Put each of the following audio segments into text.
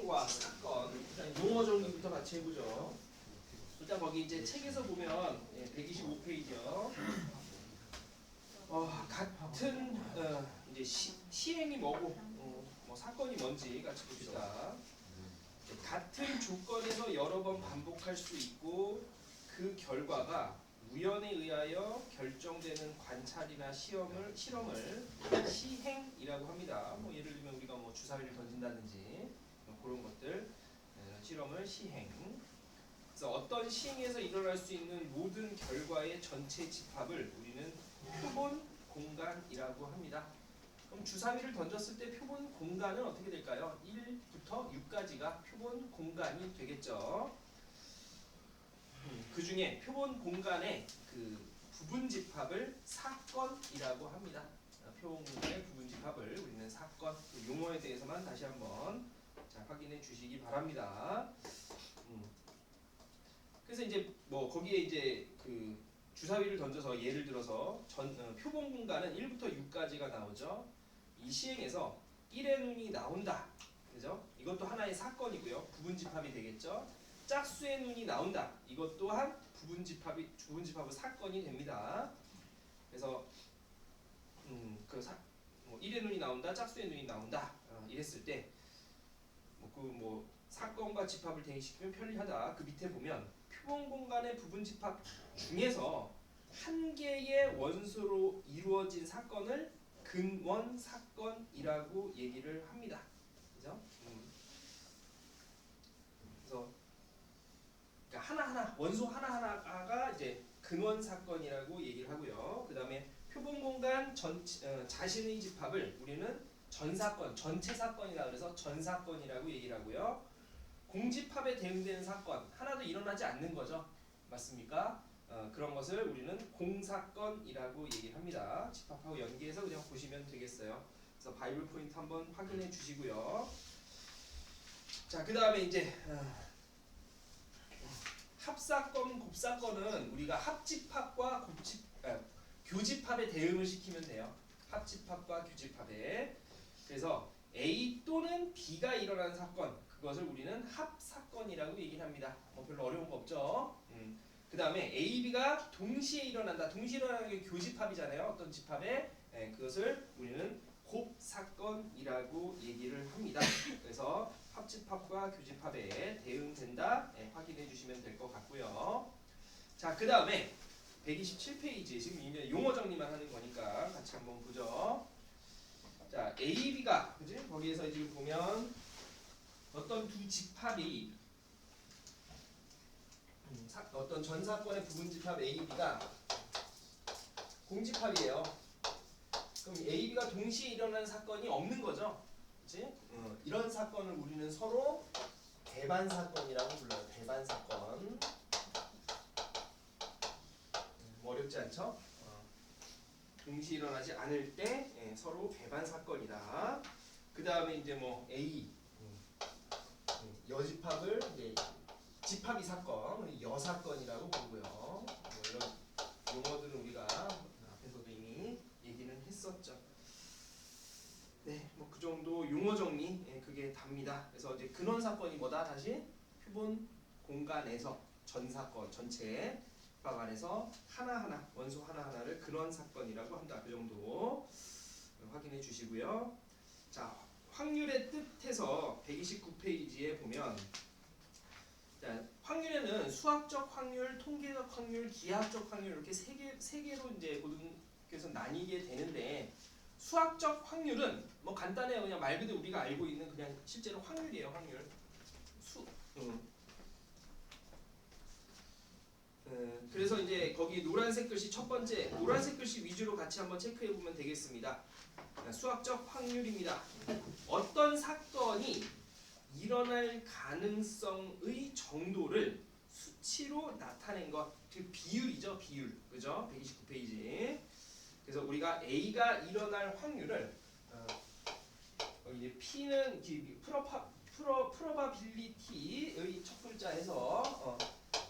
시행과 사건, 일단 용어 정리부터 같이 해보죠. 일단 거기 이제 책에서 보면 125페이지요. 같은 이제 시행이 뭐고 뭐 사건이 뭔지 같이 봅시다. 같은 조건에서 여러 번 반복할 수 있고 그 결과가 우연에 의하여 결정되는 관찰이나 실험을 시행이라고 합니다. 뭐 예를 들면 우리가 뭐 주사위를 던진다든지 그런 것들 실험을 시행. 그래서 어떤 시행에서 일어날 수 있는 모든 결과의 전체 집합을 우리는 표본 공간이라고 합니다. 그럼 주사위를 던졌을 때 표본 공간은 어떻게 될까요? 1부터 6까지가 표본 공간이 되겠죠. 그 중에 표본 공간의 그 부분 집합을 사건이라고 합니다. 표본 공간의 부분 집합을 우리는 사건, 그 용어에 대해서만 다시 한번 확인해 주시기 바랍니다. 그래서 이제 뭐 거기에 이제 그 주사위를 던져서 예를 들어서 표본 공간은 1부터 6까지가 나오죠. 이 시행에서 1의 눈이 나온다. 그죠? 이것도 하나의 사건이고요. 부분 집합이 되겠죠. 짝수의 눈이 나온다. 이것 또한 부분 집합의 사건이 됩니다. 그래서 뭐 1의 눈이 나온다, 짝수의 눈이 나온다. 이랬을 때 뭐 사건과 집합을 대입시키면 편리하다. 그 밑에 보면 표본 공간의 부분 집합 중에서 한 개의 원소로 이루어진 사건을 근원 사건이라고 얘기를 합니다. 그죠? 그래서 그러니까 하나하나 원소 하나하나가 이제 근원 사건이라고 얘기를 하고요. 그 다음에 표본 공간 자신의 집합을 우리는 전사건, 전체 사건이라 그래서 전사건이라고 얘기를 하고요. 공집합에 대응되는 사건 하나도 일어나지 않는 거죠. 맞습니까? 그런 것을 우리는 공사건이라고 얘기를 합니다. 집합하고 연계해서 그냥 보시면 되겠어요. 그래서 바이블 포인트 한번 확인해 주시고요. 자, 그 다음에 이제 합사건, 곱사건은 우리가 합집합과 교집합에 대응을 시키면 돼요. 합집합과 교집합에. 그래서 A 또는 B가 일어난 사건, 그것을 우리는 합사건이라고 얘기를 합니다. 뭐 별로 어려운 거 없죠. 그 다음에 A, B가 동시에 일어난다. 동시에 일어나는 게 교집합이잖아요. 어떤 집합에. 그것을 우리는 곱사건이라고 얘기를 합니다. 그래서 합집합과 교집합에 대응된다. 확인해 주시면 될 것 같고요. 자, 그 다음에 127페이지 지금 이제 용어 정리만 하는 거니까 같이 한번 보죠. 자, A, B가 그지? 거기에서 지금 보면 어떤 두 집합이 어떤 전사건의 부분 집합 A, B가 공집합이에요. 그럼 A, B가 동시에 일어나는 사건이 없는 거죠. 그치? 이런 사건을 우리는 서로 대반 사건이라고 불러요. 대반 사건. 어렵지 않죠? 동시에 일어나지 않을 때 서로 배반 사건이다. 그 다음에 이제 뭐 A 여집합을 이제 집합이 사건, 여사건이라고 부르고요. 뭐 이런 용어들은 우리가 앞에서도 이미 얘기는 했었죠. 네, 뭐 그 정도 용어 정리 그게 답니다. 그래서 이제 근원 사건이 뭐다? 다시 표본 공간에서 전 사건 전체 집합 안에서 하나하나 원소 하나하나를 근원 사건이라고 한다. 그 정도 확인해 주시고요. 자, 확률의 뜻에서 129페이지에 보면 자, 확률에는 수학적 확률, 통계적 확률, 기하학적 확률 이렇게 세 개로 이제 고등교에서 나뉘게 되는데 수학적 확률은 뭐 간단해요. 그냥 말 그대로 우리가 알고 있는 그냥 실제로 확률이에요. 확률. 그래서 이제 거기 노란색 글씨 첫 번째 노란색 글씨 위주로 같이 한번 체크해 보면 되겠습니다. 수학적 확률입니다. 어떤 사건이 일어날 가능성의 정도를 수치로 나타낸 것, 그 비율이죠, 비율. 그죠? 129페이지. 그래서 우리가 A가 일어날 확률을 이제 P는 프로바빌리티의 첫 글자에서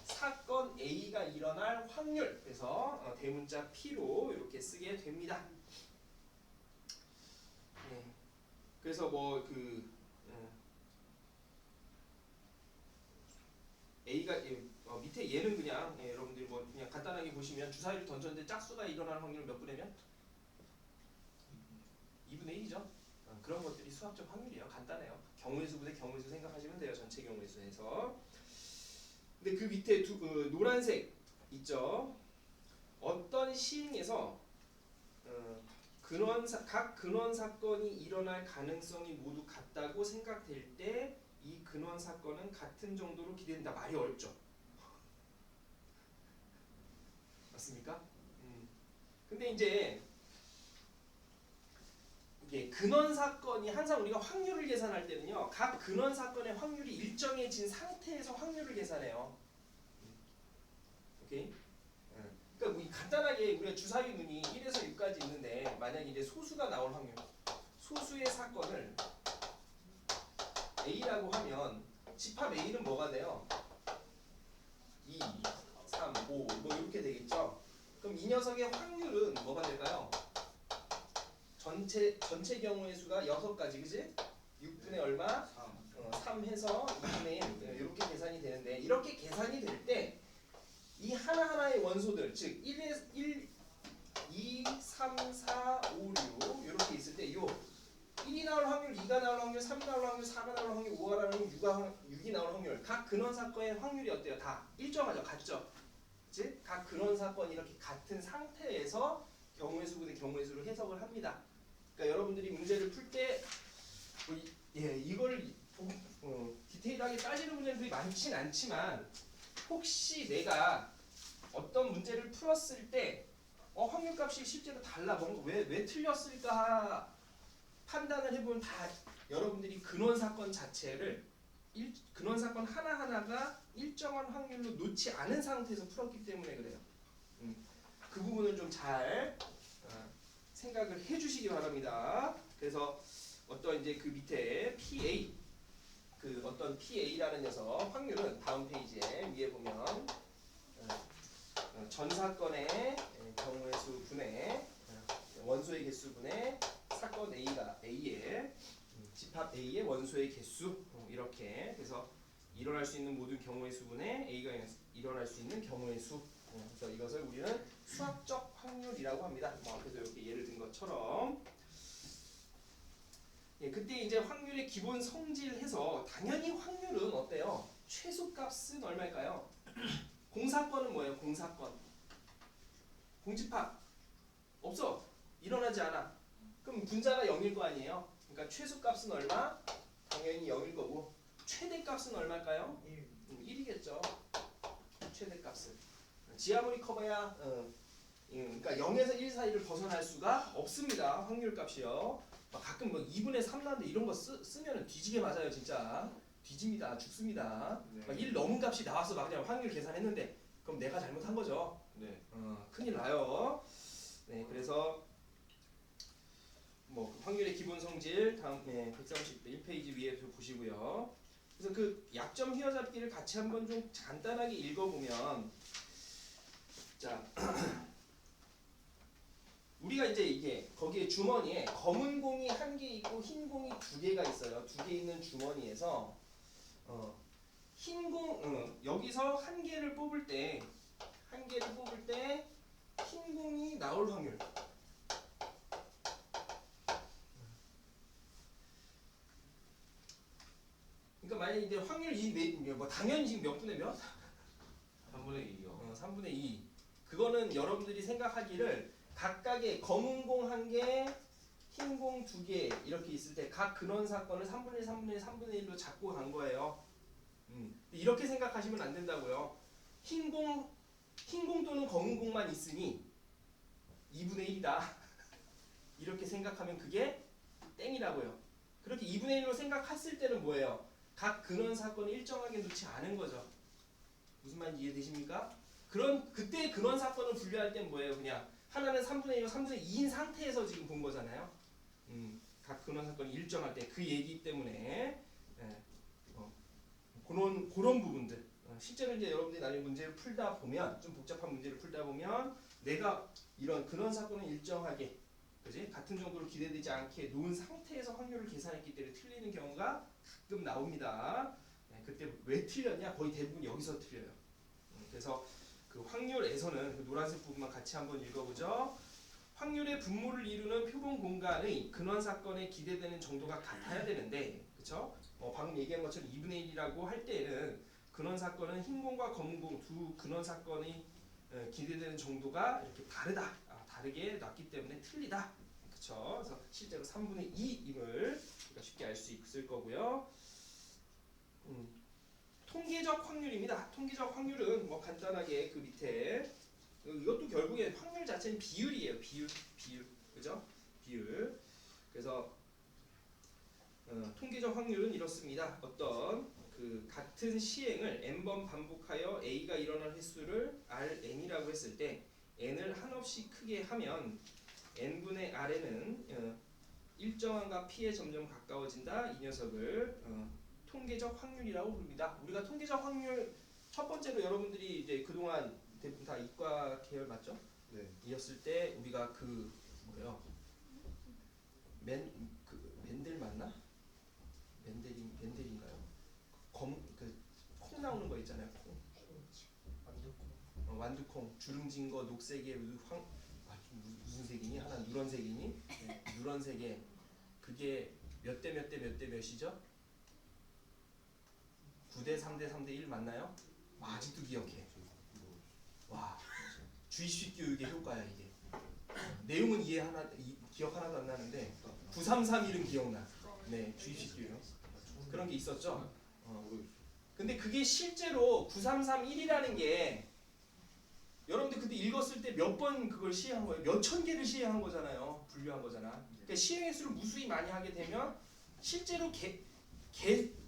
사건 A가 일어날 확률, 그래서 대문자 P로 이렇게 쓰게 됩니다. 네. 그래서 뭐 얘는 그냥 여러분들이 뭐 그냥 간단하게 보시면 주사위를 던졌는데 짝수가 일어나는 확률은 몇 분의면? 2분의 1이죠. 그런 것들이 수학적 확률이에요. 간단해요. 경우의 수 분의 경우의 수 생각하시면 돼요. 전체 경우의 수에서. 근데 그 밑에 노란색 있죠. 어떤 시행에서 각 근원 사건이 일어날 가능성이 모두 같다고 생각될 때 이 근원 사건은 같은 정도로 기대된다. 말이 어렵죠. 맞습니까? 근데 이제 이게 근원 사건이 항상 우리가 확률을 계산할 때는요. 각 근원 사건의 확률이 일정해진 상태에서 확률을 계산해요. 오케이? 그러니까 우리 간단하게 우리가 주사위 문이 1에서 6까지 있는데 만약 이제 소수가 나올 확률, 소수의 사건을 A라고 하면 집합 A는 뭐가 돼요? 2, 3, 5 뭐 이렇게 되겠죠? 그럼 이 녀석의 확률은 뭐가 될까요? 전체 경우의 수가 6가지, 그지? 6분의 얼마? 3 해서 2분의 1 이렇게 계산이 되는데 이렇게 계산이 될 때 이 하나하나의 원소들 즉 1, 2, 3, 4, 5, 6 이렇게 있을 때 요 1이 나올 확률, 2가 나올 확률, 3이 나올 확률, 4가 나올 확률, 5가 나올 확률, 6이 나올 확률 각 근원 사건의 확률이 어때요? 다 일정하죠? 같죠? 즉 각 근원 사건이 이렇게 같은 상태에서 경우의 수분의 경우의 수로 해석을 합니다. 그러니까 여러분들이 문제를 풀 때 이걸 디테일하게 따지는 문제들이 많진 않지만 혹시 내가 어떤 문제를 풀었을 때 확률값이 실제로 달라 뭔가 왜 틀렸을까 판단을 해보면 다 여러분들이 근원 사건 자체를 근원 사건 하나하나가 일정한 확률로 놓지 않은 상태에서 풀었기 때문에 그래요. 그 부분을 좀 잘 생각을 해주시기 바랍니다. 그래서 어떤 이제 그 밑에 PA 그 어떤 PA라는 녀석 확률은 다음 페이지에 위에 보면 전 사건의 경우의 수 분의 원소의 개수 분의 사건 A의 집합 A의 원소의 개수 이렇게 그래서 일어날 수 있는 모든 경우의 수분의 A가 일어날 수 있는 경우의 수 그래서 이것을 우리는 수학적 확률이라고 합니다. 뭐 앞에서 이렇게 예를 든 것처럼 그때 이제 확률의 기본 성질해서 당연히 확률은 어때요? 최소값은 얼마일까요? 공사건은 뭐예요? 공사건 공집합 없어 일어나지 않아. 그럼 분자가 0일 거 아니에요? 그러니까 최소값은 얼마? 당연히 0일 거고 최대값은 얼마일까요? 1이겠죠. 최대값은 지하물이 커봐야 그러니까 0에서 1 사이를 벗어날 수가 없습니다. 확률값이요. 가끔 뭐 2분의 3 나는데 이런 거 쓰면 뒤지게 맞아요. 진짜 뒤집니다. 죽습니다. 네. 1 넘은 값이 나와서 막 그냥 확률 계산했는데 그럼 내가 잘못한 거죠. 네. 큰일 나요. 네, 그래서 뭐 확률의 기본 성질 다음 131페이지 위에 보시고요. 그래서 그 약점 휘어잡기를 같이 한번 좀 간단하게 읽어보면 자 우리가 이제 이게 거기에 주머니에 검은 공이 1개 있고 흰 공이 2개가 있어요. 2개 있는 주머니에서 흰 공 여기서 1개를 뽑을 때 흰 공이 나올 확률. 그러니까 만약에 이제 확률 뭐 당연히 지금 몇 분의 몇? 3분의 2요. 3분의 2. 그거는 여러분들이 생각하기를 각각의 검은 공 1개, 흰 공 2개 이렇게 있을 때 각 근원 사건을 3분의 1, 3분의 1, 3분의 1로 잡고 간 거예요. 이렇게 생각하시면 안 된다고요. 흰 공 또는 검은 공만 있으니 2분의 1이다. 이렇게 생각하면 그게 땡이라고요. 그렇게 2분의 1로 생각했을 때는 뭐예요? 각 근원 사건을 일정하게 놓지 않은 거죠. 무슨 말인지 이해되십니까? 그때 근원 사건을 분류할 땐 뭐예요? 그냥 하나는 3분의 1로 3분의 2인 상태에서 지금 본 거잖아요. 각 근원 사건이 일정할 때 그 얘기 때문에 그런 부분들 실제로 이제 여러분들이 나중에 문제를 풀다 보면 좀 복잡한 문제를 풀다 보면 내가 이런 근원 사건을 일정하게 그지 같은 정도로 기대되지 않게 놓은 상태에서 확률을 계산했기 때문에 틀리는 경우가 가끔 나옵니다. 그때 왜 틀렸냐? 거의 대부분 여기서 틀려요. 그래서 그 확률에서는 그 노란색 부분만 같이 한번 읽어보죠. 확률의 분모를 이루는 표본 공간의 근원 사건에 기대되는 정도가 같아야 되는데, 그렇죠? 방금 얘기한 것처럼 2분의 1이라고 할 때에는 근원 사건은 흰 공과 검은 공 두 근원 사건이 기대되는 정도가 이렇게 다르다, 다르게 놨기 때문에 틀리다, 그렇죠? 그래서 실제로 3분의 2임을 우리가 쉽게 알 수 있을 거고요. 통계적 확률입니다. 통계적 확률은 뭐 간단하게 그 밑에 이것도 결국에 확률 자체는 비율이에요. 비율, 그죠? 비율. 그래서 통계적 확률은 이렇습니다. 어떤 그 같은 시행을 n번 반복하여 a가 일어날 횟수를 rn이라고 했을 때 n을 한없이 크게 하면 n분의 rn은 일정한과 p에 점점 가까워진다. 이 녀석을 통계적 확률이라고 부릅니다. 우리가 통계적 확률 첫 번째로 여러분들이 이제 그동안 대부분 다 이과 계열 맞죠? 네. 이었을 때 우리가 그 뭐요? 맨델 맞나? 맨델인가요? 콩 나오는 거 있잖아요. 콩. 완두콩. 주름진 거 녹색에 무슨 색이니? 하나 누런색이니? 네. 누런색에 그게 몇 대 몇 대 몇 대 몇이죠? 9대 3대 3대 1 맞나요? 아직도 기억해. 와, 주입식 교육의 효과야 이게. 내용은 기억 하나도 안 나는데 9331은 기억나. 네, 주입식 교육. 그런 게 있었죠. 근데 그게 실제로 9331이라는 게 여러분들 그때 읽었을 때 몇 번 그걸 시행한 거예요? 몇 천 개를 시행한 거잖아요. 분류한 거잖아. 그러니까 시행 횟수를 무수히 많이 하게 되면 실제로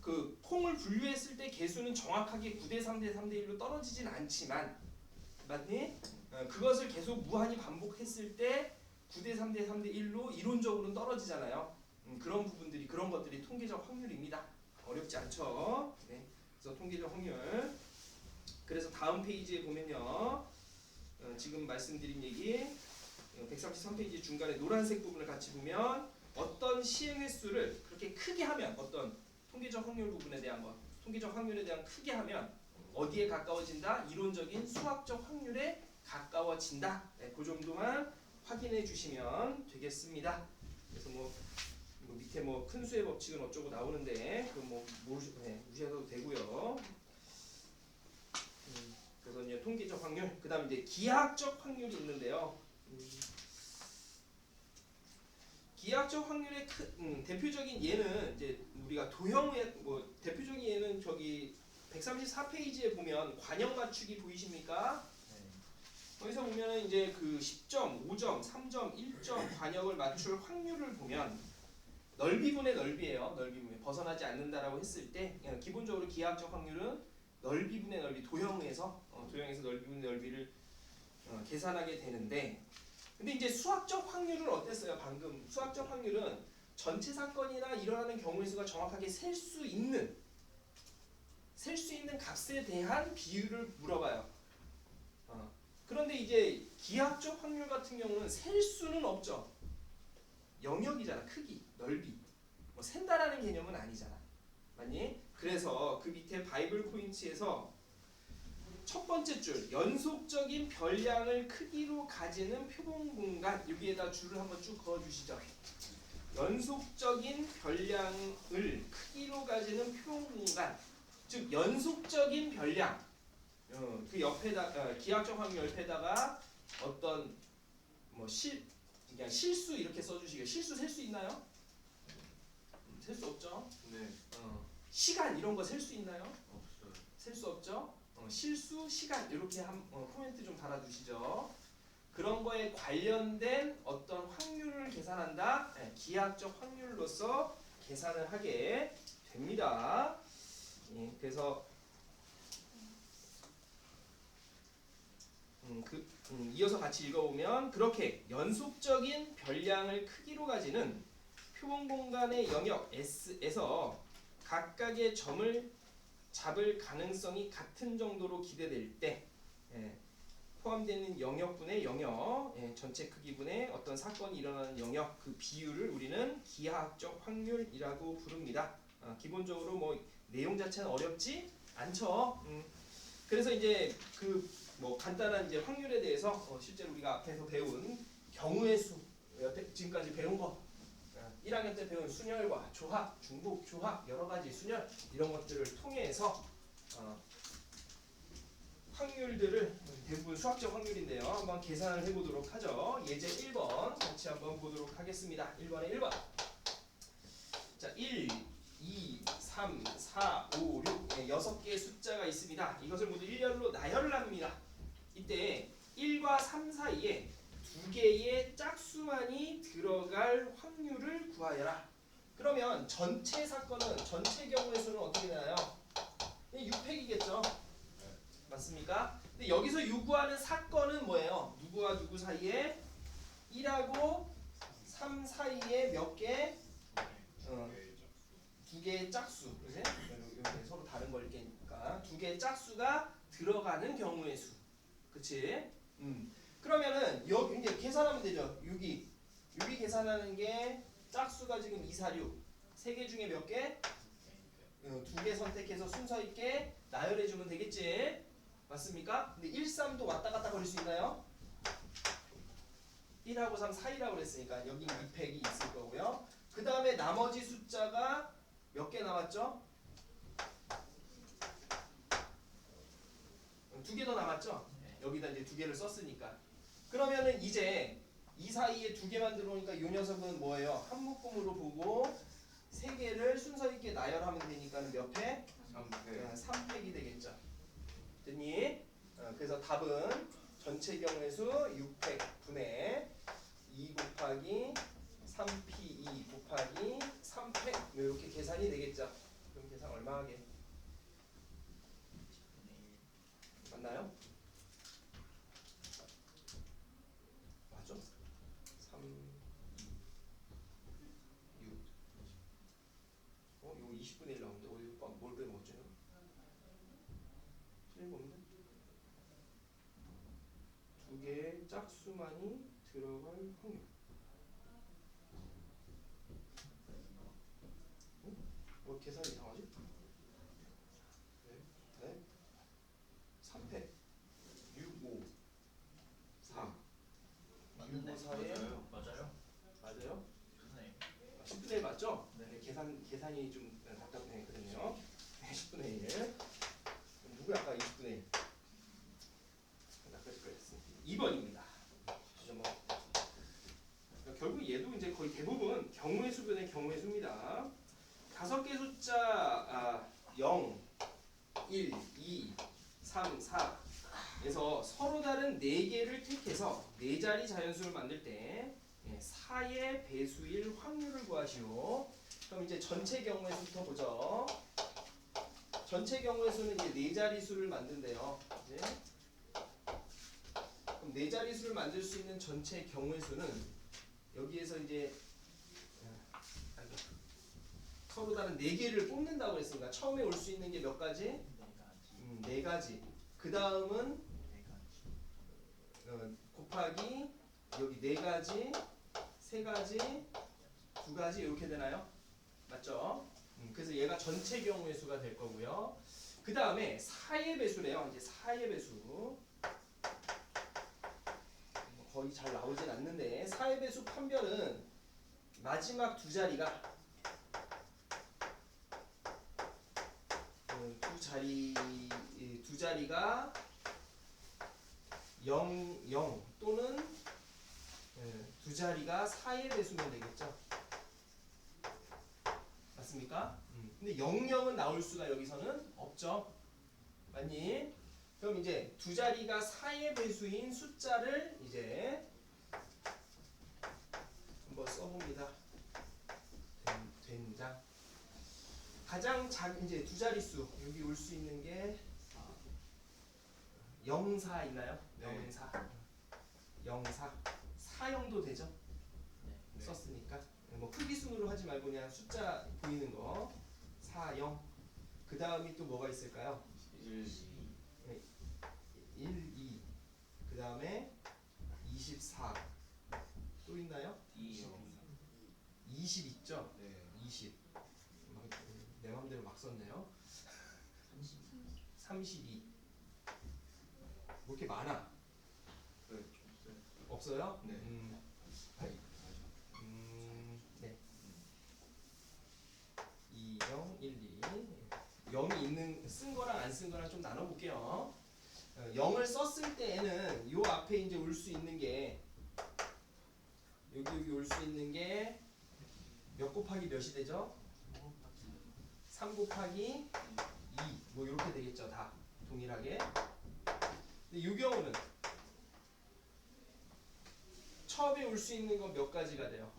그 콩을 분류했을 때 개수는 정확하게 9대 3대 3대 1로 떨어지진 않지만, 맞니? 그것을 계속 무한히 반복했을 때 9대 3대 3대 1로 이론적으로는 떨어지잖아요. 그런 것들이 통계적 확률입니다. 어렵지 않죠? 네. 그래서 통계적 확률. 그래서 다음 페이지에 보면요, 지금 말씀드린 얘기 133페이지 중간에 노란색 부분을 같이 보면 어떤 시행 횟수를 그렇게 크게 하면 어떤 통계적 확률 부분에 대한 것, 통계적 확률에 대한 크게 하면 어디에 가까워진다? 이론적인 수학적 확률에 가까워진다. 네, 그 정도만 확인해 주시면 되겠습니다. 그래서 밑에 큰 수의 법칙은 어쩌고 나오는데 그 무시하셔도 되고요. 그래서 이제 통계적 확률, 그다음 이제 기하학적 확률이 있는데요. 기하학적 확률의 대표적인 예는 이제 우리가 도형의 대표적인 예는 저기 134페이지에 보면 관역 맞추기 보이십니까? 거기서 보면은 이제 그 10점, 5점, 3점, 1점 관역을 맞출 확률을 보면 넓이분의 넓이에요. 넓이분의 벗어나지 않는다라고 했을 때 기본적으로 기하학적 확률은 넓이분의 넓이, 도형에서 넓이분의 넓이를 계산하게 되는데, 근데 이제 수학적 확률은 어땠어요? 방금 수학적 확률은 전체 사건이나 일어나는 경우의 수가 정확하게 셀 수 있는 값에 대한 비율을 물어봐요. 그런데 이제 기하학적 확률 같은 경우는 셀 수는 없죠. 영역이잖아. 크기, 넓이. 센다라는 개념은 아니잖아. 맞니? 그래서 그 밑에 바이블 포인트에서 첫 번째 줄, 연속적인 별량을 크기로 가지는 표본 공간, 여기에다 줄을 한번 쭉 그어 주시죠. 연속적인 별량을 크기로 가지는 표본 공간, 즉 연속적인 별량, 그 옆에다 기하학적 확률 옆에다가 어떤 그냥 실수 이렇게 써주시게. 실수 셀 수 있나요? 셀 수 없죠. 네. 시간 이런 거 셀 수 있나요? 없어요. 셀 수 없죠. 실수, 시간 이렇게 코멘트 좀 달아주시죠. 그런 거에 관련된 어떤 확률을 계산한다. 네, 기하학적 확률로서 계산을 하게 됩니다. 그래서 이어서 같이 읽어보면 그렇게 연속적인 별량을 크기로 가지는 표본 공간의 영역 S에서 각각의 점을 잡을 가능성이 같은 정도로 기대될 때 포함되는 영역분의 영역, 전체 크기분의 어떤 사건이 일어나는 영역, 그 비율을 우리는 기하학적 확률이라고 부릅니다. 기본적으로 내용 자체는 어렵지 않죠. 그래서 이제 그 뭐 간단한 이제 확률에 대해서 실제로 우리가 앞에서 배운 경우의 수, 여태 지금까지 배운 거 1학년 때 배운 순열과 조합, 중복 조합, 여러 가지 순열 이런 것들을 통해서 확률들을 대부분 수학적 확률인데요. 한번 계산을 해보도록 하죠. 예제 1번 같이 한번 보도록 하겠습니다. 1번에 1번. 자, 1, 2, 3, 4, 5, 6 6개의 숫자가 있습니다. 이것을 모두 일렬로 나열을 합니다. 이때 1과 3 사이에 2개의 짝수만이 들어갈 확률을 구하여라. 그러면 전체 사건은 전체 경우의 수는 어떻게 되나요? 6팩이겠죠. 맞습니까? 근데 여기서 요구하는 사건은 뭐예요? 누구와 누구 사이에 1하고 3 사이에 몇 개? 두 개의 짝수. 그지? 이렇게 서로 다른 걸 깨니까 두 개의 짝수가 들어가는 경우의 수. 그치? 그러면은 여기 이제 계산하면 되죠. 6이 계산하는 게 짝수가 지금 2, 4, 6. 세 개 중에 몇 개? 두 개 선택해서 순서 있게 나열해 주면 되겠지? 맞습니까? 근데 1, 3도 왔다 갔다 거릴 수 있나요? 1하고 3 사이라고 그랬으니까 여기 2팩이 있을 거고요. 그 다음에 나머지 숫자가 몇 개 남았죠? 두 개 더 남았죠? 여기다 이제 두 개를 썼으니까. 그러면은 이제 이 사이에 두 개만 들어오니까 이 녀석은 뭐예요? 한 묶음으로 보고 세 개를 순서 있게 나열하면 되니까 몇 팩? 3팩이 되겠죠. 됐니? 그래서 답은 전체 경우의 수 6팩 분의 2 곱하기 3p2 곱하기 3팩 이렇게 계산이 되겠죠. 그럼 계산 얼마 하게? 맞나요? 맞죠? 3, 2, 6 이거 20분의 1 나오는데 어디 뭘 빼먹었죠? 틀린 겁니다. 두 개의 짝수만이 들어갈 확률. 뭐 계산이 이상하지? 네. 3팩 6, 5 4 6, 5, 4에 맞아요. 맞아요? 네. 10분의 1 맞죠? 네. 계산이 좀 답답해 그랬네요. 10분의 1 누구야 아까 20분의 1 아까 그랬어. 2번입니다. 결국 얘도 이제 거의 대부분 경우의 수분의 경우의 수입니다. 5개 숫자 0, 1, 2, 3, 4에서 서로 다른 4개를 택해서 4자리 자연수를 만들 때 4의 배수일 확률을 구하시오. 그럼 이제 전체 경우의 수부터 보죠. 전체 경우의 수는 이제 4자리 수를 만든대요. 이제 그럼 4자리 수를 만들 수 있는 전체 경우의 수는 여기에서 이제 서로 다른 4개를 뽑는다고 했으니까 처음에 올 수 있는 게 몇 가지? 4가지. 그 다음은 곱하기 여기 4가지, 3가지, 2가지 이렇게 되나요? 맞죠? 그래서 얘가 전체 경우의 수가 될 거고요. 그 다음에 4의 배수래요. 이제 4의 배수. 거의 잘 나오진 않는데 4의 배수 판별은 마지막 두 자리가 두 자리가 0, 0 또는 두 자리가 4의 배수면 되겠죠. 맞습니까? 근데 0, 0은 나올 수가 여기서는 없죠. 맞니? 그럼 이제 두 자리가 4의 배수인 숫자를 이제 한번 써봅니다. 된장. 가장 작은 이제 두 자릿수 여기 올 수 있는 게 04 있나요? 네. 04. 04. 40도 되죠? 네. 썼으니까. 뭐 크기 순으로 하지 말고 그냥 숫자 보이는 거. 40. 그 다음이 또 뭐가 있을까요? 1, 2. 그 다음에 24. 또 있나요? 2, 20 있죠? 네. 20. 내 맘대로 막 썼네요. 32. 뭐 이렇게 많아? 네, 좀 세. 없어요? 네. 네. 2, 0, 1, 2. 0이 있는 쓴 거랑 안 쓴 거랑 좀 나눠 볼게요. 0을 썼을 때에는 요 앞에 이제 올 수 있는 게 여기 올 수 있는 게 몇 곱하기 몇이 되죠? 3 곱하기 2. 뭐 이렇게 되겠죠. 다 동일하게. 근데 이 경우는 처음에 올 수 있는 건 몇 가지가 돼요?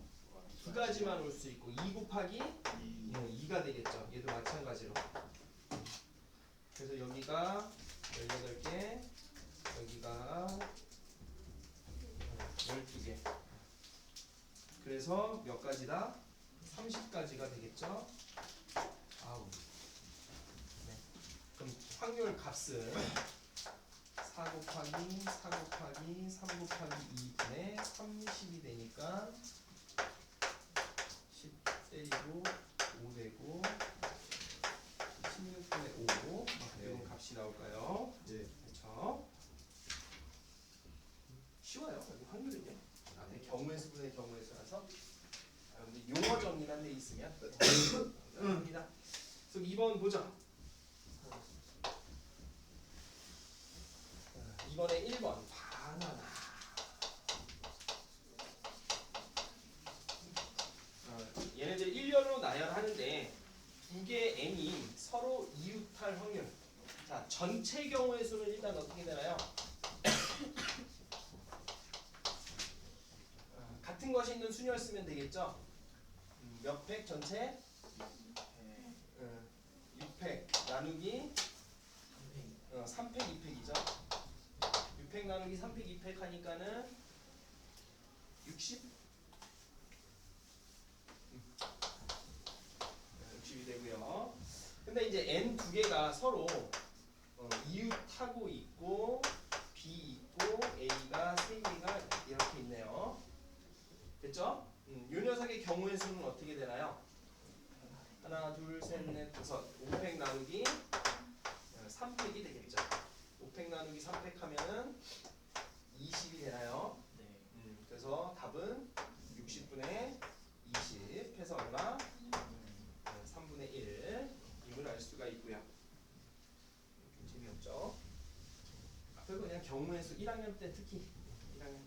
두 가지만 올 수 있고 2 곱하기 2가 되겠죠. 얘도 마찬가지로. 그래서 여기가 18개, 여기가 12개. 그래서 몇 가지다? 30가지가 되겠죠. 아우. 네. 그럼 확률 값은 4 곱하기 4 곱하기 3 곱하기 2분의 30이 되니까 10 때리고 5 되고 16분의 5 이런 값이 나올까요? 네. 그렇죠. 쉬워요. 여기 확률은요. 앞에 경우의 수분의 경우의 수라서 여러분들 용어 정리만 돼 있으면 합니다. 그래서 2번 보죠. 이번에 1번 바나나. 얘네들 일렬로 나열하는데 두 개 n이 서로 이웃할 확률. 자, 전체 경우의 수는 일단 어떻게 되나요? 같은 것이 있는 순위였으면 되겠죠? 몇 팩 전체? 6팩 나누기 3팩 2팩이죠. 6팩 나누기 3팩 2팩 하니까는 60? 60이 되고요. 근데 이제 n 두 개가 서로 이웃하고 있고 b 있고 a가 세 개가 이렇게 있네요. 됐죠? 이 녀석의 경우의 수는 어떻게 되나요? 하나, 둘, 셋, 넷, 다섯. 5팩 나누기 3팩이 되겠죠. 5팩 나누기 3팩 하면은 20이 되나요? 네. 그래서 답은 60분의 20 해서 얼마? 3분의 1 임을 알 수가 있고요. 좀 재미없죠? 앞에 그냥 경우의 수 1학년 때 특히 1학년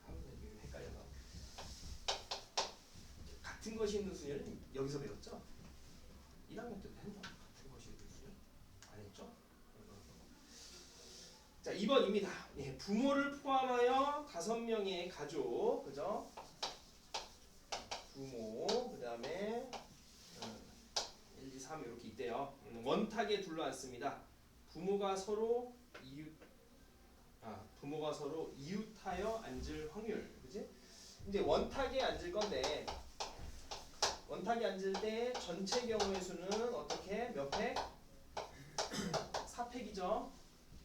하면 헷갈려서 같은 것이 있는 수열은 여기서 배웠죠? 1학년 때도 했나? 같은 것이 있는 수열? 안 했죠? 자, 2번입니다. 예, 부모를 포함하여 5명의 가족, 그죠? 부모, 그 다음에 1, 2, 3 이렇게 있대요. 원탁에 둘러앉습니다. 부모가 서로 이웃하여 앉을 확률, 그지? 이제 원탁에 앉을 건데 원탁에 앉을 때 전체 경우의 수는 어떻게 몇 팩? 4팩이죠.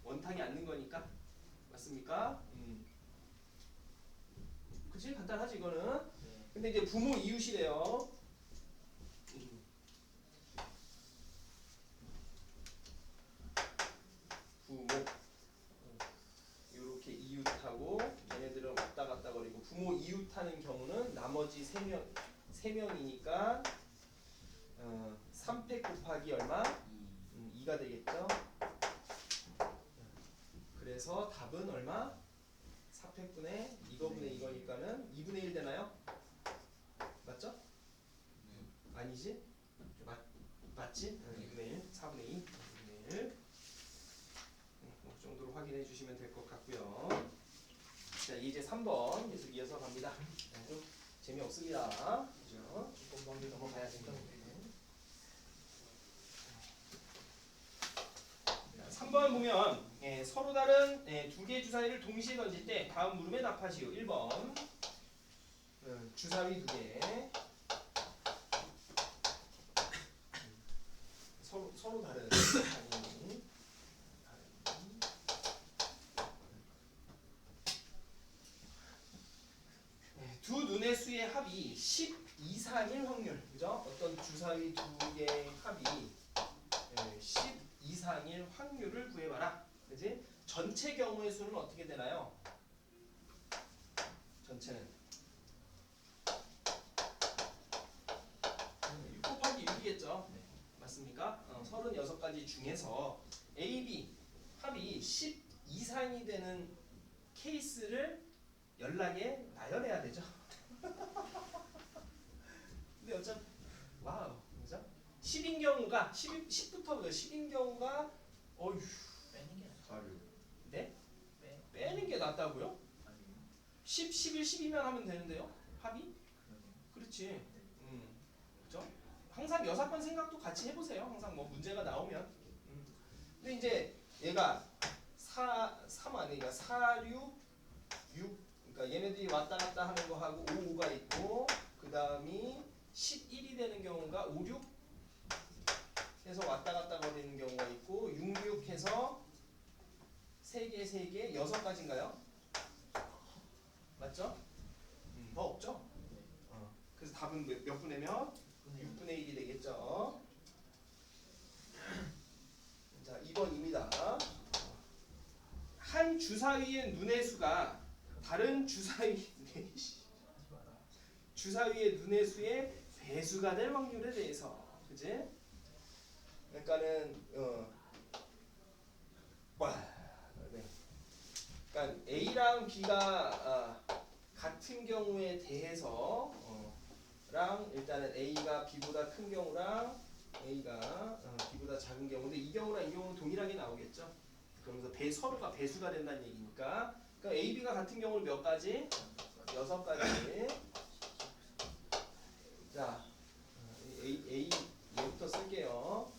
원탁에 앉는 거니까 맞습니까? 그치? 간단하지 이거는. 근데 이제 부모 이웃이래요. 부모 이렇게 이웃하고 얘네들은 왔다 갔다 거리고 부모 이웃하는 경우는 나머지 3명이니까 3팩 곱하기 얼마? 2가 되겠죠. 그래서 답은 얼마? 4팩분의 이거분의 이거니까는 2분의 1 되나요? 맞죠? 아니지? 맞지? 2분의 1, 4분의 2, 2분의 1. 그 정도로 확인해 주시면 될 것 같고요. 자, 이제 3번 계속 이어서 갑니다. 좀 재미없습니다. 그죠? 조금 넘어가야지. 3번 보면 서로 다른 두 개의 주사위를 동시에 던질 때 다음 물음에 답하시오. 1번 주사위 2개 서로 다른 두 눈의 수의 합이 10 이상일 확률, 그죠? 어떤 주사위 2개의 합이 10 이상일 확률을 구해봐라. 그지? 전체 경우의 수는 어떻게 되나요? 전체는 6 곱하기 6이겠죠. 네. 맞습니까? 36가지 중에서 A, B 합이 10 이상이 되는 케이스를 연락에 나열해야 되죠. 근데 어차피 와우, 그죠? 10인 경우가 10부터 10인 경우가 어휴, 빼는 게 사료. 네? 빼. 빼는 게 낫다고요? 아니요. 10, 11, 12면 하면 되는데요. 합이? 그러네요. 그렇지. 네. 그죠? 항상 여사건 생각도 같이 해보세요. 항상 뭐 문제가 나오면. 근데 이제 얘가 3 아니니까 4, 6, 6. 그러니까 얘네들이 왔다 갔다 하는 거 하고 5, 5가 있고 그 다음이 11이 되는 경우가 5, 6 해서 왔다 갔다 거리는 경우가 있고 6, 6 해서 3개, 3개, 6가지인가요? 맞죠? 더 없죠? 네. 그래서 답은 몇 분의 몇? 6분의 1이 되겠죠. 자, 2번입니다. 한 주사위의 눈의 수가 다른 주사위 주사위의 눈의 수의 배수가 될 확률에 대해서, 그지? 그러니까는 네. 그러니까 A랑 B가 같은 경우에 대해서 랑 일단은 A가 B보다 큰 경우랑 A가 B보다 작은 경우인데 이 경우랑 이 경우는 동일하게 나오겠죠. 그러면서 서로가 배수가 된다는 얘기니까. 그러니까 A, B가 같은 경우는 몇 가지? 6가지. 자, 얘부터 쓸게요.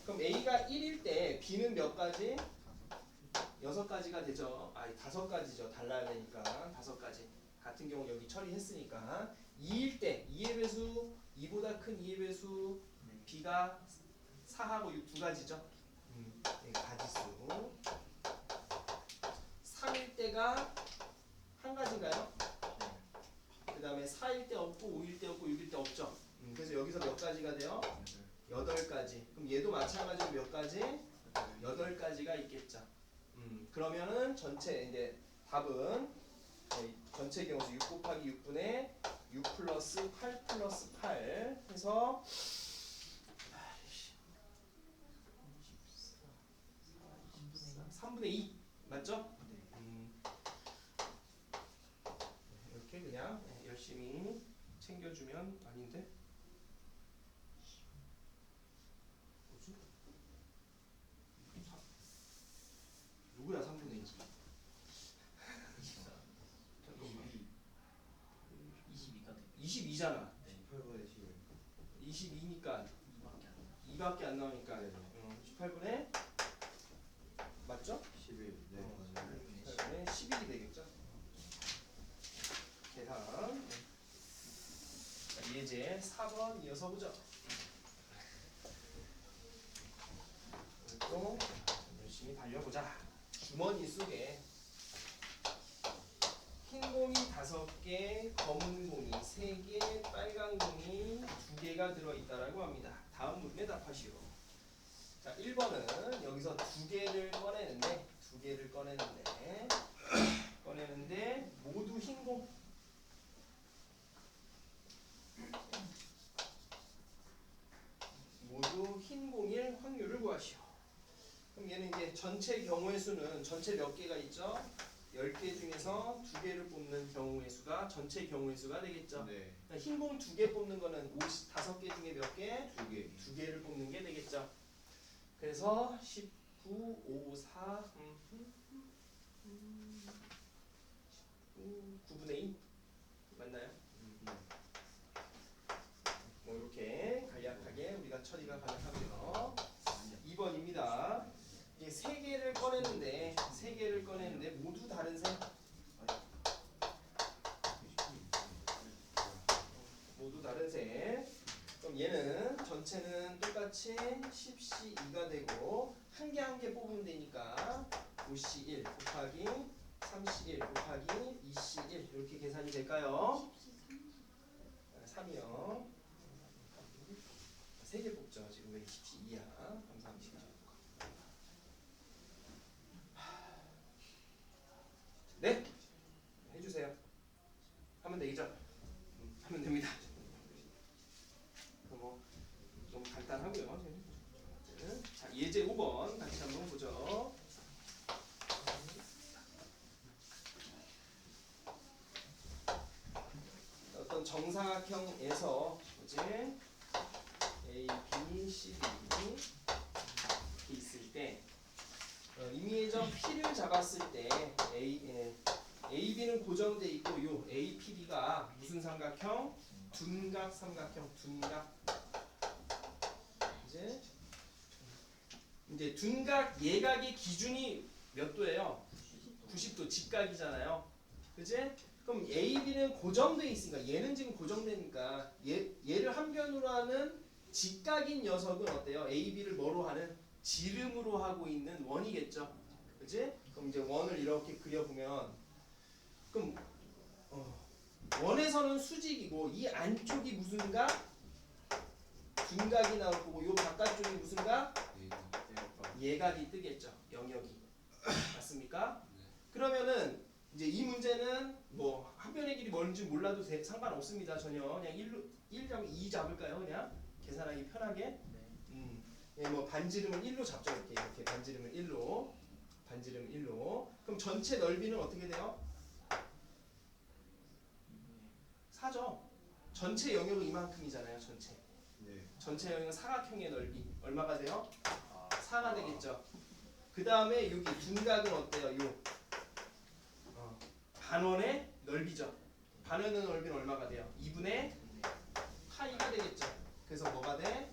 그럼 A가 1일 때 B는 몇 가지? 6가지가 되죠. 아니 5가지죠. 달라야 되니까 5가지. 같은 경우 여기 처리했으니까 2일 때 2의 배수 2보다 큰 2의 배수 B가 4하고 6 두 가지죠. 가지수. 3일 때가 한 가지인가요? 그 다음에 4일 때 없고 5일 때 없고 6일 때 없죠. 그래서 여기서 몇 가지가 돼요? 8가지. 그럼 얘도 마찬가지로 몇 가지? 8가지가 있겠죠. 그러면은 전체 이제 답은 전체 경우수 6 곱하기 6분의 6 플러스 8 플러스 8 해서 3분의 2 맞죠? 이렇게 그냥 열심히 챙겨주면 아닌데 뭐지? 누구야 3분의 2? 잠깐만 22가 돼. 22잖아. 18분의 11. 22니까 2밖에 2밖에 안 안 나오니까 18분의 맞죠? 11. 네. 맞아요. 18분의 11이 되겠죠? 계산. 자, 예제 4번 이어서 보죠. 또 열심히 달려보자. 주머니 속에 흰 공이 5개, 검은 공이 3개, 빨간 공이 2개가 들어있다라고 합니다. 다음 문제 답하시오. 자, 1번은 여기서 2개를 꺼내는데 모두 흰 공. 모두 흰 공일 확률을 구하시오. 그럼 얘는 이제 전체 경우의 수는 전체 몇 개가 있죠? 10개 중에서 2개를 뽑는 경우의 수가 전체 경우의 수가 되겠죠. 네. 흰 공 2개 뽑는 거는 5개 중에 몇 개? 2개. 2개를 뽑는 게 되겠죠. 그래서 19, 5, 4, 9분의 2 맞나요? 뭐 이렇게 간략하게 우리가 처리가 가능하고요. 2번입니다. 이제 3개를 꺼냈는데 모두 다른 색. 모두 다른 색. 그럼 얘는 전체는 똑같이 10C2가 되고 한 개 한 개 뽑으면 되니까 5C1 곱하기 3C1 곱하기 2C1 이렇게 계산이 될까요? 3이요. 3개 뽑죠. 지금 왜 10C2야? 감사합니다. 간단하고요. 자, 예제 5번 같이 한번 보죠. 어떤 정사각형에서 뭐지? A, B, C, D 이렇게 있을 때 임의의 P를 잡았을 때 A, B는 고정돼 있고 요 A, P, D가 무슨 삼각형? 둔각 삼각형, 둔각. 이제 둔각 예각의 기준이 몇 도예요? 90도, 직각이잖아요. 그지? 그럼 A, B는 고정돼 있으니까 얘는 지금 고정되니까 얘를 한 변으로 하는 직각인 녀석은 어때요? A, B를 뭐로 하는? 지름으로 하고 있는 원이겠죠. 그지? 그럼 이제 원을 이렇게 그려보면 그럼 원에서는 수직이고 이 안쪽이 무슨 각? 둔각이 나올 거고 요 바깥쪽이 무슨 각? 예각이 뜨겠죠. 영역이. 맞습니까? 그러면은 이제 이 문제는 뭐 한 변의 길이 뭔지 몰라도 상관없습니다. 전혀 그냥 1 잡으면 2 잡을까요? 그냥 계산하기 편하게. 예, 뭐 반지름은 1로 잡죠. 이렇게 반지름은 1로. 반지름은 1로. 그럼 전체 넓이는 어떻게 돼요? 4죠. 전체 영역은 이만큼이잖아요. 전체. 전체 영역은 사각형의 넓이 얼마가 돼요? 4가 되겠죠. 그 다음에 여기 둔각은 어때요? 요 반원의 넓이죠. 반원의 넓이는 얼마가 돼요? 2분의 파이가 되겠죠. 그래서 뭐가 돼?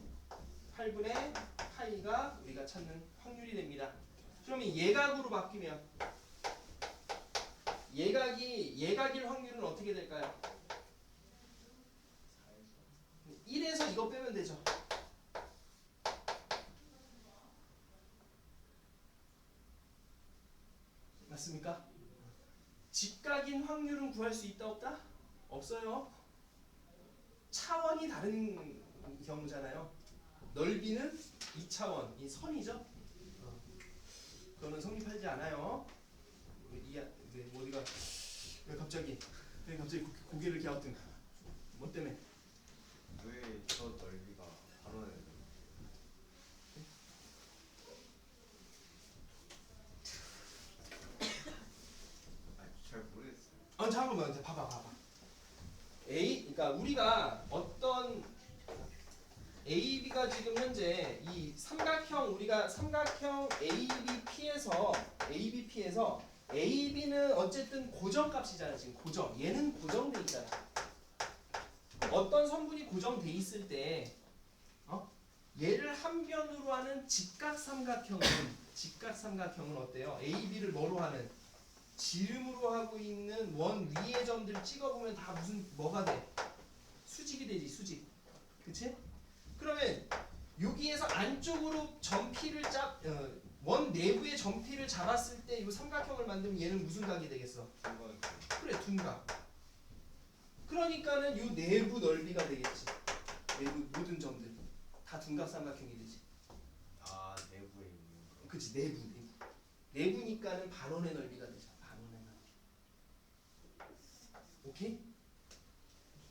8분의 파이가 우리가 찾는 확률이 됩니다. 그러면 예각으로 바뀌면 예각일 확률은 어떻게 될까요? 1에서 이거 빼면 되죠. 맞습니까? 직각인 확률은 구할 수 있다 없다? 없어요. 차원이 다른 경우잖아요. 넓이는 2차원, 이 선이죠. 그거는 성립하지 않아요. 어디가 왜 갑자기 고개를 갸우뚱? 뭐 때문에? 왜 저 넓이가 바로 잘 모르겠어요. 잠깐만, 봐봐. 그러니까 우리가 어떤 A, B가 지금 현재 이 삼각형 우리가 삼각형 A, B, P에서 A, B는 어쨌든 고정값이잖아. 지금 고정. 얘는 고정돼 있잖아. 어떤 성분이 고정돼 있을 때 얘를 한 변으로 하는 직각 삼각형은 어때요? A, B를 뭐로 하는? 지름으로 하고 있는 원 위의 점들 찍어보면 다 뭐가 돼? 수직이 되지, 수직. 그치? 그러면 여기에서 안쪽으로 원 내부의 점피를 잡았을 때 이 삼각형을 만들면 얘는 무슨 각이 되겠어? 그래, 둔각. 그러니까는 이 내부 넓이가 되겠지. 내부 모든 점들 다 둔각 삼각형이 되지. 내부에 있는 거. 그치, 내부니까는 반원의 넓이가 되죠. 반원의 넓이. 오케이?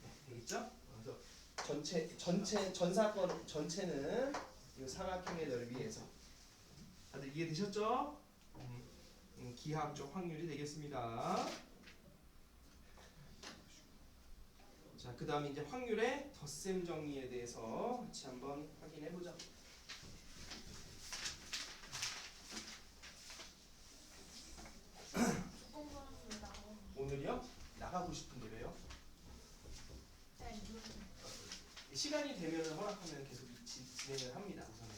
네, 되겠죠? 그래서 전사건 전체는 이 삼각형의 넓이에서 다들 이해되셨죠? 기하학적 확률이 되겠습니다. 자, 그 다음에 이제 확률의 덧셈 정리에 대해서 같이 한번 확인해 보자. 오늘이요? 나가고 싶은데 왜요? 시간이 되면 허락하면 계속 진행을 합니다. 우선은.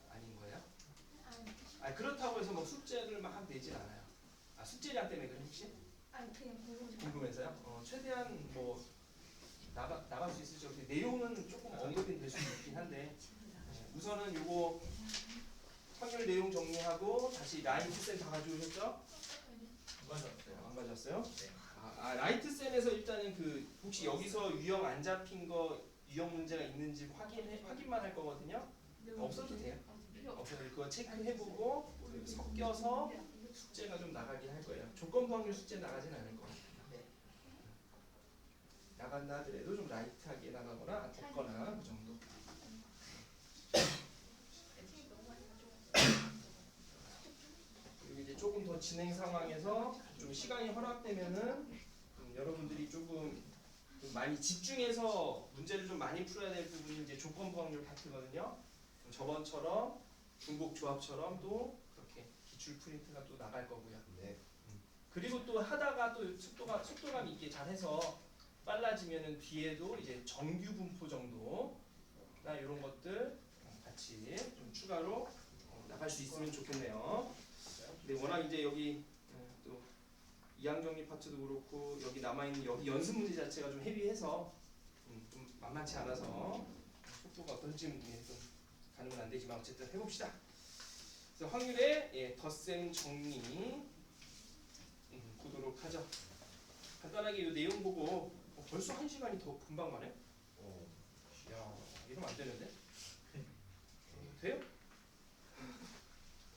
아닌 거예요? 그렇다고 해서 뭐 숙제를 막 내진 않아요. 숙제량 때문에 그래 혹시? 아니 그냥 궁금해서요? 최대한 뭐 나갈 수 있을지 모르겠는데 내용은 조금 언급이 될 수 있긴 한데 우선은 요거 확률 내용 정리하고 다시 라이트센 다 가져오셨죠? 안 가져왔어요? 네. 라이트센에서 일단은 혹시 여기서 유형 안 잡힌 거 유형 문제가 있는지 확인만 할 거거든요. 없어도 돼요. 없어도 그거 체크해보고 섞여서 숙제가 좀 나가긴 할 거예요. 조건부 확률 숙제 나가진 않을 거예요. 나간다 하더라도 좀 라이트하게 나가거나 덮거나 그 정도. 그리고 이제 조금 더 진행 상황에서 좀 시간이 허락되면은 여러분들이 조금 좀 많이 집중해서 문제를 좀 많이 풀어야 될 부분이 이제 조건부 확률 파트거든요. 저번처럼 중복 조합처럼 또 그렇게 기출 프린트가 또 나갈 거고요. 네. 그리고 또 하다가 또 속도감 있게 잘해서 빨라지면은 뒤에도 이제 정규 분포 정도나 이런 것들 같이 좀 추가로 나갈 수 있으면 좋겠네요. 근데 워낙 이제 여기 또 이항정리 파트도 그렇고 여기 남아있는 여기 연습 문제 자체가 좀 헤비해서 좀 만만치 않아서 속도가 어떨지는 좀 가늠은 안 되지만 어쨌든 해봅시다. 그래서 확률의 덧셈 정리 보도록 하죠. 간단하게 이 내용 보고 벌써 1시간이 더 금방 가네? 야, 이러면 안 되는데? 돼요?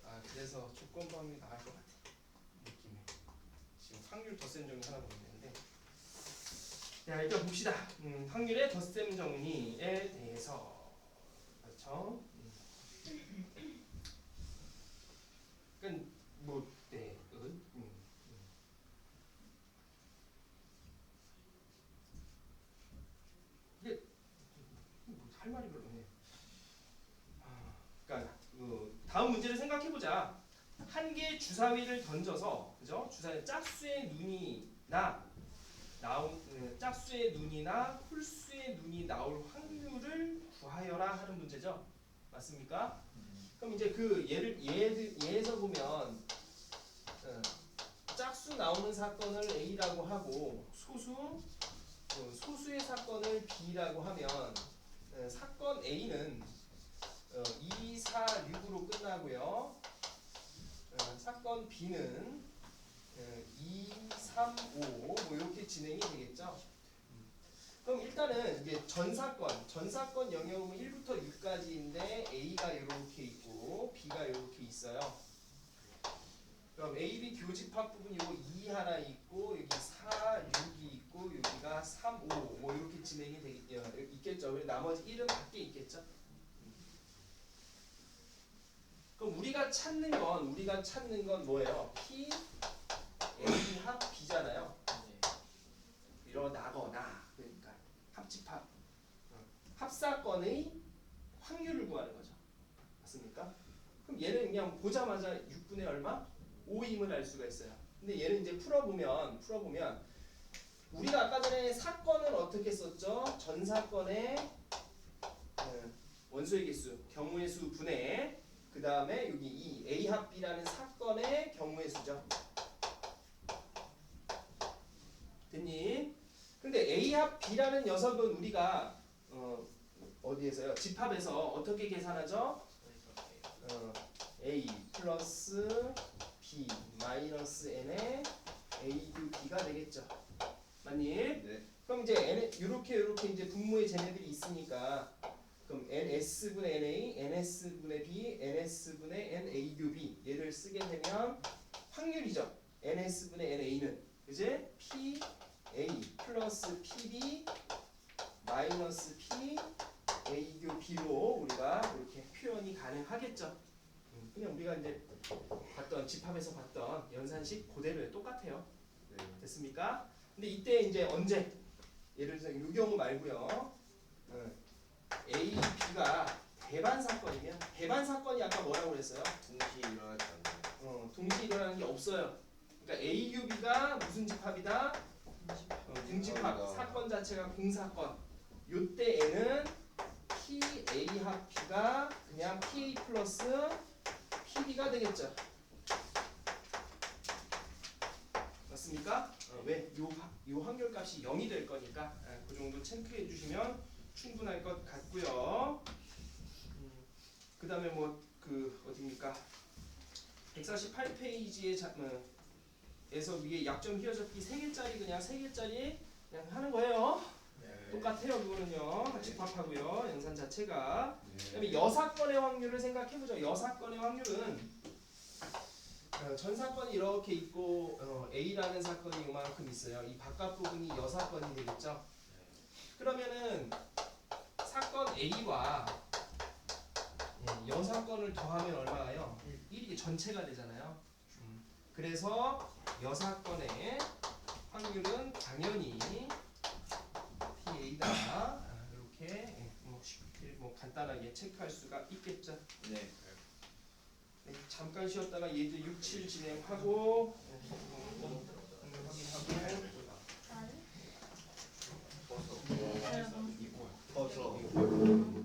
아, 그래서 조건부 확률이 나갈 것 같아. 느낌에. 지금 확률 덧셈 정리 하나 보면 되는데. 자, 일단 봅시다. 확률의 덧셈 정리에 대해서. 그렇죠? 그러니까 뭐, 네, 이게 할 말이 별로네. 그러니까 다음 문제를 생각해 보자. 한 개의 주사위를 던져서, 그죠? 주사위 짝수의 눈이나 짝수의 눈이나 홀수의 눈이 나올 확률을 구하여라 하는 문제죠. 맞습니까? 그럼 이제 그 예에서 보면 짝수 나오는 사건을 A라고 하고 소수의 사건을 B라고 하면 사건 A는 2, 4, 6으로 끝나고요. 사건 B는 2, 3, 5 뭐 이렇게 진행이 되겠죠. 그럼 일단은 이제 전 사건 영역은 1부터 6까지인데 A가 이렇게 있고 B가 이렇게 있어요. 그럼 A, B 교집합 부분이 요 2 하나 있고 여기 4, 6이 있고 여기가 3, 5 뭐 이렇게 진행이 있겠죠. 그리고 나머지 1은 밖에 있겠죠. 그럼 우리가 찾는 건 뭐예요? P, A 합 B잖아요. 일어나거나 그러니까 합집합 합사건의 확률을 구하는 거죠. 맞습니까? 그럼 얘는 그냥 보자마자 6분의 얼마? 5임을 알 수가 있어요. 근데 얘는 이제 풀어보면 우리가 아까 전에 사건을 어떻게 썼죠? 전 사건의 원소의 개수, 경우의 수 분의 그 다음에 여기 이 A 합 B라는 사건의 경우의 수죠. 됐니? 근데 A 합 B라는 녀석은 우리가 어디에서요? 집합에서 어떻게 계산하죠? A 플러스 B 마이너스 N의 A 그 B가 되겠죠. 맞니? 네. 그럼 이제 N 이렇게 이제 분모의 쟤네들이 있으니까 그럼 NS분의 NA, NS분의 B, NS분의 NA 교B 얘를 쓰게 되면 확률이죠. NS분의 NA는 이제 PA 플러스 PB 마이너스 P A 교 B로 우리가 이렇게 표현이 가능하겠죠. 그냥 우리가 이제 집합에서 봤던 연산식 그대로 똑같아요. 네. 됐습니까? 근데 이때 이제 언제 예를 들어서 이 경우 말고요. A, B가 배반 사건이면 배반 사건이 아까 뭐라고 그랬어요? 동시에 일어나지 않나요? 동시에 일어나는 게 없어요. 그러니까 A, U, B가 무슨 집합이다? 등집합. 사건 자체가 공사건. 요때에는 PA 합 B가 그냥 PA 플러스 PB가 되겠죠. 맞습니까? 왜? 요 확률값이 0이 될 거니까 그 정도 체크해 주시면 충분할 것 같고요. 그 다음에 뭐 어디입니까? 148페이지에 에서 위에 약점 휘어잡기 3개짜리 그냥 하는 거예요. 네. 똑같아요. 그거는요. 집합하고요. 연산 자체가. 네. 그다음에 여사건의 확률을 생각해보죠. 여사건의 확률은 전 사건이 이렇게 있고 A라는 사건이 이만큼 있어요. 이 바깥 부분이 여사건이 되겠죠. 그러면은 사건 A와 여사건을 더하면 얼마예요? 1이 전체가 되잖아요. 그래서 여사건의 확률은 당연히 PA다. 이렇게 뭐 간단하게 체크할 수가 있겠죠. 네. 네, 잠깐 쉬었다가 얘도 6, 7 진행하고 확인하고 버섯.